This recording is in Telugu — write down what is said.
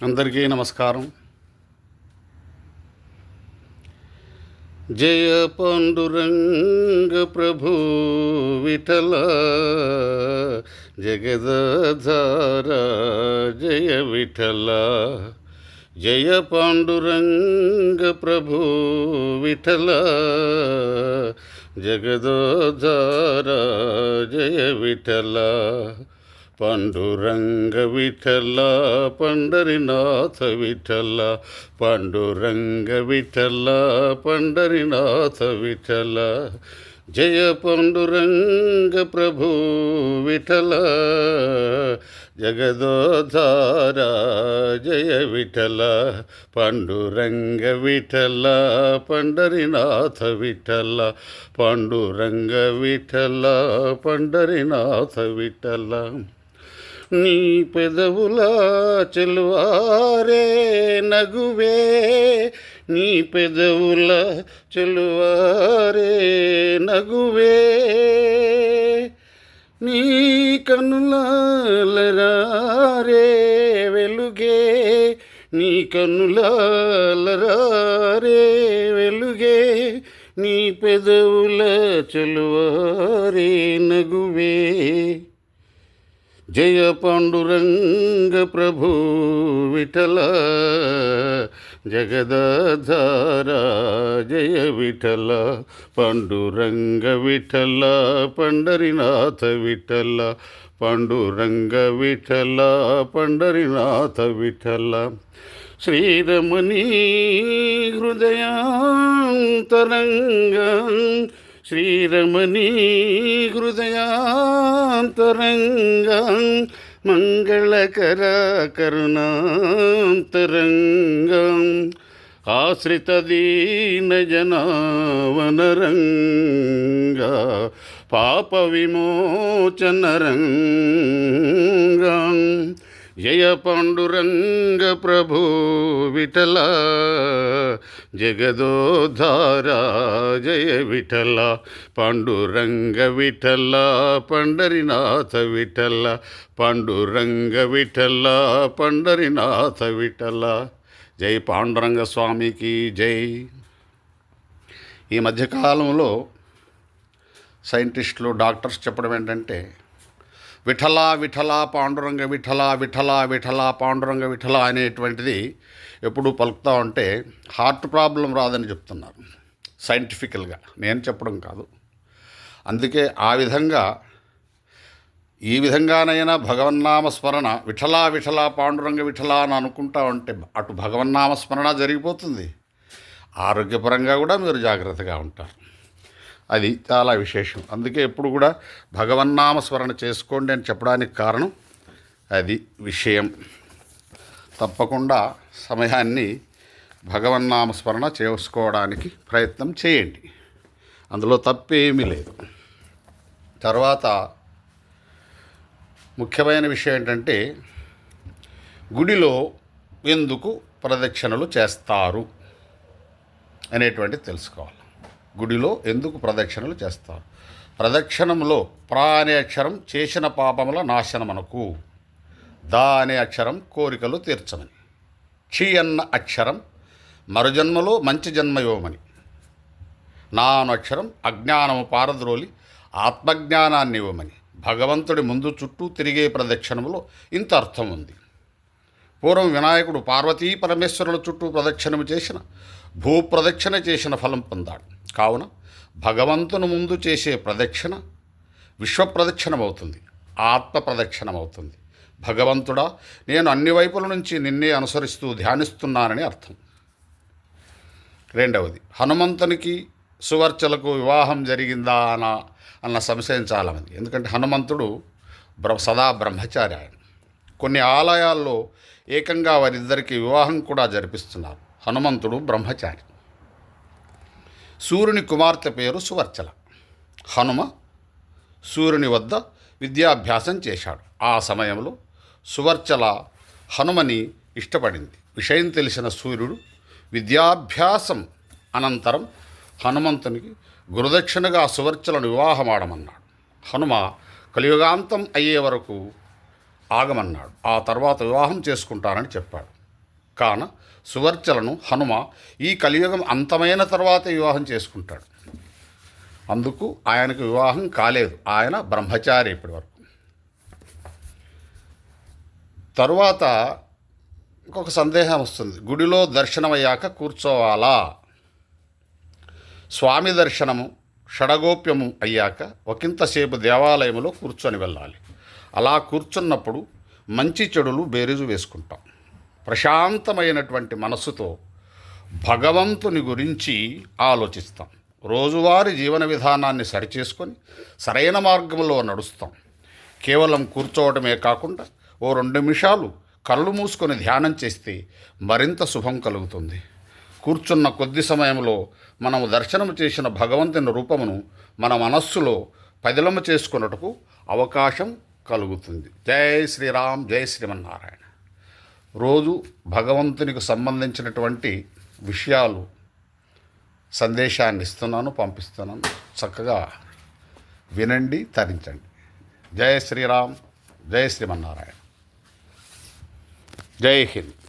అందరికీ నమస్కారం. జయ పాండురంగ ప్రభు విఠల జగదాధార జయ విఠల. జయ పాండురంగ ప్రభు విఠల జగదాధార జయ విఠల. పాండురంగ విఠల పండరినాథ విఠల. పాండురంగ విఠల పండరినాథ విఠల. జయ పాండురంగ ప్రభు విఠల జగదోధార జయ విఠల. పాండురంగ విఠల పండరినాథ విఠల. పాండురంగ విఠల పండరినాథ విఠల. నీ పెదవుల చెలువారే నగువే, నీ పెదవుల చెలువారే నగువే, నీ కనులరారే వెలుగే, నీ కనులరారే వెలుగే, నీ పెదవుల చెలువారే నగువే. జయ పాండురంగ ప్రభు విఠల జగదాధార జయ విఠల. పాండురంగ విఠల పండరినాథ విఠల. పాండురంగ విఠల పండరినాథ విఠల. శ్రీరమణీ హృదయాంతరంగం, శ్రీరమణీ హృదయాంతరంగం, మంగళకర కరుణాంతరంగం, ఆశ్రిత దీన జనావనరంగా, పాప విమోచనరంగం. జయ పాండురంగ ప్రభు విఠల జగదోధార జయ విఠల. పాండురంగ విఠల పండరినాథ విఠల. పాండురంగ విఠల పండరినాథ విఠల. జై పాండురంగ స్వామికి జై. ఈ మధ్యకాలంలో సైంటిస్టులు డాక్టర్స్ చెప్పడం ఏంటంటే, విఠల విఠల పాండురంగ విఠల విఠల విఠల పాండురంగ విఠల అనేటువంటిది ఎప్పుడు పలుకుతూ ఉంటే హార్ట్ ప్రాబ్లం రాదని చెప్తున్నారు సైంటిఫికల్గా, నేను చెప్పడం కాదు. అందుకే ఈ విధంగానైనా భగవన్నామస్మరణ విఠల విఠల పాండురంగ విఠల అని అనుకుంటా ఉంటే అటు భగవన్నామస్మరణ జరిగిపోతుంది, ఆరోగ్యపరంగా కూడా మీరు జాగ్రత్తగా ఉంటారు. అది చాలా విశేషం. అందుకే ఎప్పుడు కూడా భగవన్నామస్మరణ చేసుకోండి అని చెప్పడానికి కారణం అది విషయం. తప్పకుండా సమయాన్ని భగవన్నామస్మరణ చేసుకోవడానికి ప్రయత్నం చేయండి, అందులో తప్పేమీ లేదు. తర్వాత ముఖ్యమైన విషయం ఏంటంటే, గుడిలో ఎందుకు ప్రదక్షిణలు చేస్తారు అనేటువంటిది తెలుసుకోవాలి. గుడిలో ఎందుకు ప్రదక్షిణలు చేస్తారు? ప్రదక్షిణంలో ప్రా అనే అక్షరం చేసిన పాపముల నాశనమనకు, దా అనే అక్షరం కోరికలు తీర్చమని, క్షి అన్న అక్షరం మరుజన్మలో మంచి జన్మయోమని, నా అను అక్షరం అజ్ఞానము పారద్రోలి ఆత్మజ్ఞానాన్ని ఇవ్వమని. భగవంతుడి ముందు చుట్టూ తిరిగే ప్రదక్షిణములో ఇంత అర్థం ఉంది. పూర్వం వినాయకుడు పార్వతీ పరమేశ్వరుల చుట్టూ ప్రదక్షిణము చేసిన భూప్రదక్షిణ చేసిన ఫలం పొందాడు. కావున భగవంతుని ముందు చేసే ప్రదక్షిణ విశ్వప్రదక్షిణమవుతుంది, ఆత్మ ప్రదక్షిణమవుతుంది. భగవంతుడా, నేను అన్ని వైపుల నుంచి నిన్నే అనుసరిస్తూ ధ్యానిస్తున్నానని అర్థం. రెండవది, హనుమంతునికి సువర్చలకు వివాహం జరిగిందా అన్న సంశయం చాలామంది. ఎందుకంటే హనుమంతుడు సదా బ్రహ్మచారి. ఆయన కొన్ని ఆలయాల్లో ఏకంగా వారిద్దరికీ వివాహం కూడా జరిపిస్తున్నారు. హనుమంతుడు బ్రహ్మచారి. సూర్యుని కుమార్తె పేరు సువర్చల. హనుమ సూర్యుని వద్ద విద్యాభ్యాసం చేశాడు. ఆ సమయంలో సువర్చల హనుమని ఇష్టపడింది. విషయం తెలిసిన సూర్యుడు విద్యాభ్యాసం అనంతరం హనుమంతునికి గురుదక్షిణగా సువర్చలను వివాహమాడమన్నాడు. హనుమ కలియుగాంతం అయ్యే వరకు ఆగమన్నాడు. ఆ తర్వాత వివాహం చేసుకుంటానని చెప్పాడు. కాన సువర్చలను హనుమ ఈ కలియుగం అంతమైన తర్వాత వివాహం చేసుకుంటాడు. అందుకు ఆయనకు వివాహం కాలేదు, ఆయన బ్రహ్మచారి ఇప్పటి వరకు. తరువాత ఇంకొక సందేహం వస్తుంది, గుడిలో దర్శనమయ్యాక కూర్చోవాలా? స్వామి దర్శనము షడగోప్యము అయ్యాక ఒకంతసేపు దేవాలయంలో కూర్చొని వెళ్ళాలి. అలా కూర్చున్నప్పుడు మంచి చెడులు బేరీజు వేసుకుంటాం. ప్రశాంతమైనటువంటి మనస్సుతో భగవంతుని గురించి ఆలోచిస్తాం. రోజువారీ జీవన విధానాన్ని సరిచేసుకొని సరైన మార్గంలో నడుస్తాం. కేవలం కూర్చోవటమే కాకుండా ఓ 2 నిమిషాలు కళ్ళు మూసుకొని ధ్యానం చేస్తే మరింత శుభం కలుగుతుంది. కూర్చున్న కొద్ది సమయంలో మనము దర్శనం చేసిన భగవంతుని రూపమును మన మనస్సులో పదిలము చేసుకున్నట్టుకు అవకాశం కలుగుతుంది. జై శ్రీరామ్, జై శ్రీమన్నారాయణ. రోజు భగవంతునికి సంబంధించినటువంటి విషయాలు సందేశాన్ని ఇస్తున్నాను, పంపిస్తున్నాను. చక్కగా వినండి, తరించండి. జై శ్రీరామ్, జై శ్రీమన్నారాయణ. జై హింద్.